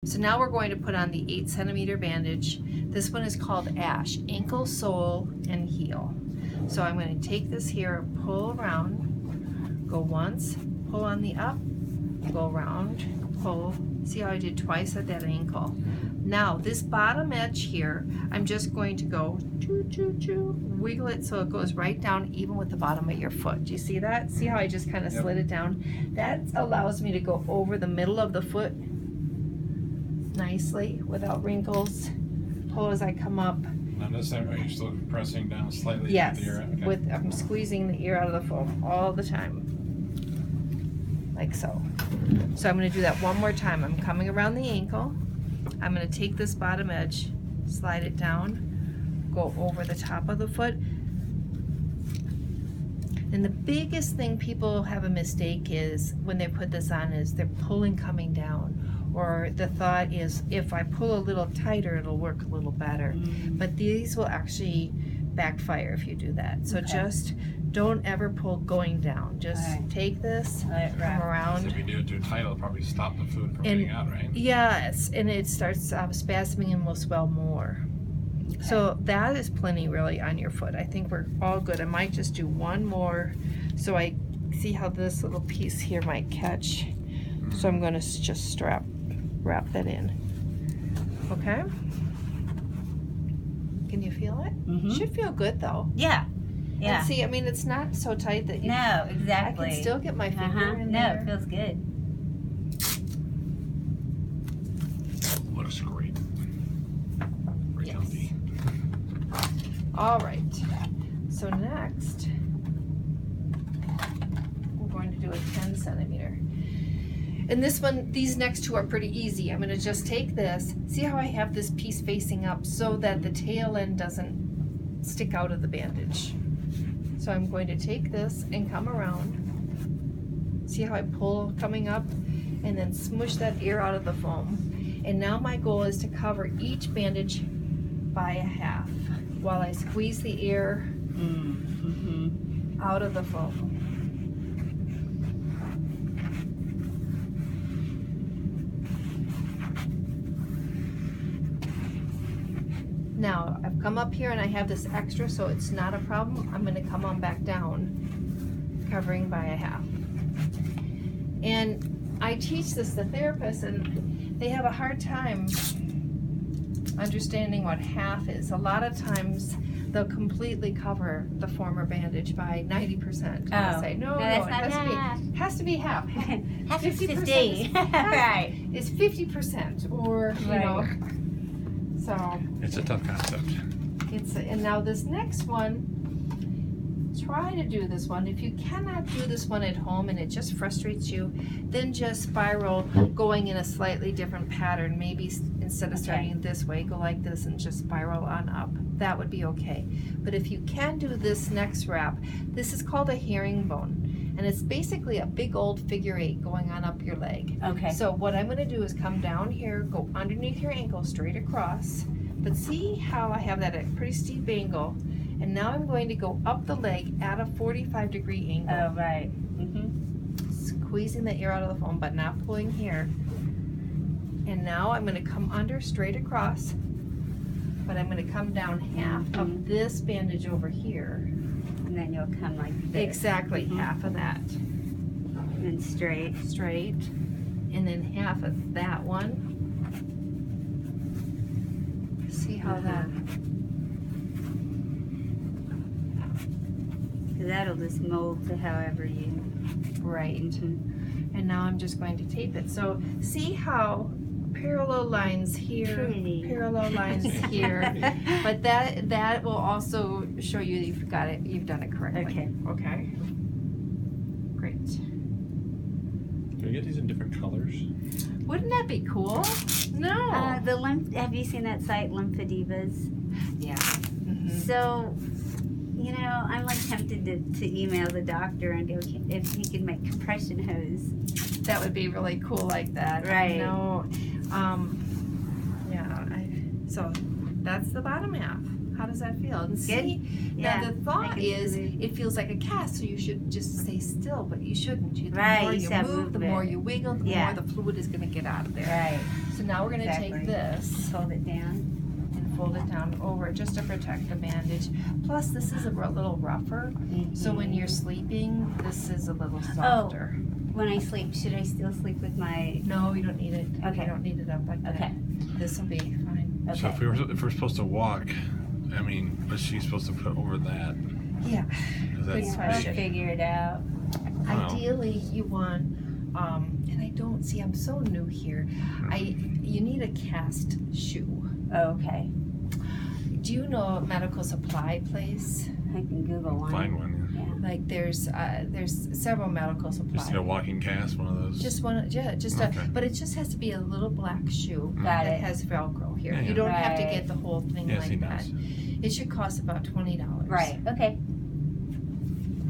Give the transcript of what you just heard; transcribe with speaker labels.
Speaker 1: So now we're going to put on the 8-centimeter bandage. This one is called Ash, ankle, sole, and heel. So I'm going to take this here, pull around, go once, pull on the up, go around, pull. See how I did twice at that ankle? Now this bottom edge here, I'm just going to go wiggle it so it goes right down even with the bottom of your foot. Do you see that? See how I just kind of slid it down? That allows me to go over the middle of the foot nicely without wrinkles. Pull as I come up.
Speaker 2: Not necessarily, you're still pressing down slightly.
Speaker 1: Yes,
Speaker 2: with the ear. Okay.
Speaker 1: I'm squeezing the ear out of the foam all the time. Like so. So I'm going to do that one more time. I'm coming around the ankle. I'm going to take this bottom edge, slide it down, go over the top of the foot. And the biggest thing people have a mistake is when they put this on is they're pulling coming down. Or the thought is if I pull a little tighter, it'll work a little better. But these will actually backfire if you do that. So just don't ever pull going down. Just take this, come around.
Speaker 2: If you do it too tight, it'll probably stop the food from getting out, right?
Speaker 1: Yes, and it starts spasming and will swell more. So that is plenty really on your foot. I think we're all good. I might just do one more so I see how this little piece here might catch. So I'm going to just wrap that in. Okay? Can you feel it? Should feel good though.
Speaker 3: Yeah. Yeah.
Speaker 1: And see, I mean, it's not so tight that you...
Speaker 3: No, exactly.
Speaker 1: I can still get my finger in there.
Speaker 3: No, it feels good.
Speaker 2: What a scrape. Very comfy.
Speaker 1: All right. So next, we're going to do a 10-centimeter. And this one, these next two are pretty easy. I'm going to just take this. See how I have this piece facing up so that the tail end doesn't stick out of the bandage. So I'm going to take this and come around. See how I pull coming up and then smush that ear out of the foam. And now my goal is to cover each bandage by a half while I squeeze the ear out of the foam. Now, I've come up here and I have this extra, so it's not a problem. I'm going to come on back down, covering by a half. And I teach this to therapists, and they have a hard time understanding what half is. A lot of times, they'll completely cover the former bandage by 90%. They'll say, no,
Speaker 3: that's
Speaker 1: it
Speaker 3: not
Speaker 1: has to be half.
Speaker 3: Half is 50.
Speaker 1: Right. It's 50%, or, you know. So
Speaker 2: it's a tough concept.
Speaker 1: And now this next one, try to do this one. If you cannot do this one at home and it just frustrates you, then just spiral going in a slightly different pattern. Maybe instead of starting this way, go like this and just spiral on up. That would be okay. But if you can do this next wrap, this is called a herringbone. And it's basically a big old figure 8 going on up your leg.
Speaker 3: Okay.
Speaker 1: So what I'm going to do is come down here, go underneath your ankle, straight across. But see how I have that at a pretty steep angle. And now I'm going to go up the leg at a 45-degree angle.
Speaker 3: Oh, right.
Speaker 1: Squeezing the ear out of the foam, but not pulling here. And now I'm going to come under straight across. But I'm going to come down half of this bandage over here.
Speaker 3: And then you'll come like this.
Speaker 1: Exactly, half of that.
Speaker 3: And then straight.
Speaker 1: Straight. And then half of that one. See how that...
Speaker 3: That'll just mold to however you...
Speaker 1: Right. And now I'm just going to tape it. So see how parallel lines here, parallel lines here, but that will also show you you've got it, you've done it correctly. Okay. Great.
Speaker 2: Can we get these in different colors?
Speaker 1: Wouldn't that be cool? No.
Speaker 3: Have you seen that site, Lymphedemas?
Speaker 1: Yeah.
Speaker 3: So, you know, I'm like tempted to email the doctor and go if he could make compression hose.
Speaker 1: That would be really cool like that.
Speaker 3: Right.
Speaker 1: No. So that's the bottom half. How does that feel? And see, now the thought is it feels like a cast, so you should just stay still, but you shouldn't. The more you move, the more you wiggle, the more the fluid is going to get out of there.
Speaker 3: Right.
Speaker 1: So now we're gonna
Speaker 3: Exactly.
Speaker 1: take this
Speaker 3: Hold it down.
Speaker 1: and fold it down over just to protect the bandage. Plus, this is a little rougher, so when you're sleeping, this is a little softer.
Speaker 3: When I sleep, should I still sleep with my?
Speaker 1: No, you don't need it.
Speaker 3: Okay.
Speaker 1: You don't need it up like that.
Speaker 3: Okay.
Speaker 1: This will be fine.
Speaker 3: Okay.
Speaker 2: So if we're supposed to walk, I mean, what's she supposed to put over that?
Speaker 1: Yeah.
Speaker 2: 'Cause that's
Speaker 1: Good
Speaker 3: I'll
Speaker 1: question.
Speaker 2: big.
Speaker 3: figure it out.
Speaker 2: Wow.
Speaker 1: Ideally, you want, and I don't see. I'm so new here. You need a cast shoe.
Speaker 3: Okay.
Speaker 1: Do you know a medical supply place?
Speaker 3: I can Google one.
Speaker 2: Find one.
Speaker 3: Yeah.
Speaker 1: Like there's several medical
Speaker 2: Just
Speaker 1: supply.
Speaker 2: need a walking cast, one of those.
Speaker 1: Just one, yeah, just
Speaker 2: Okay.
Speaker 1: but it just has to be a little black shoe
Speaker 3: Got
Speaker 1: that
Speaker 3: it.
Speaker 1: has Velcro here.
Speaker 2: Yeah,
Speaker 1: You
Speaker 2: yeah.
Speaker 1: don't have to
Speaker 3: Right.
Speaker 1: get the whole thing
Speaker 2: Yes, he
Speaker 1: like that.
Speaker 2: does.
Speaker 1: It should cost about $20.
Speaker 3: Right. Okay.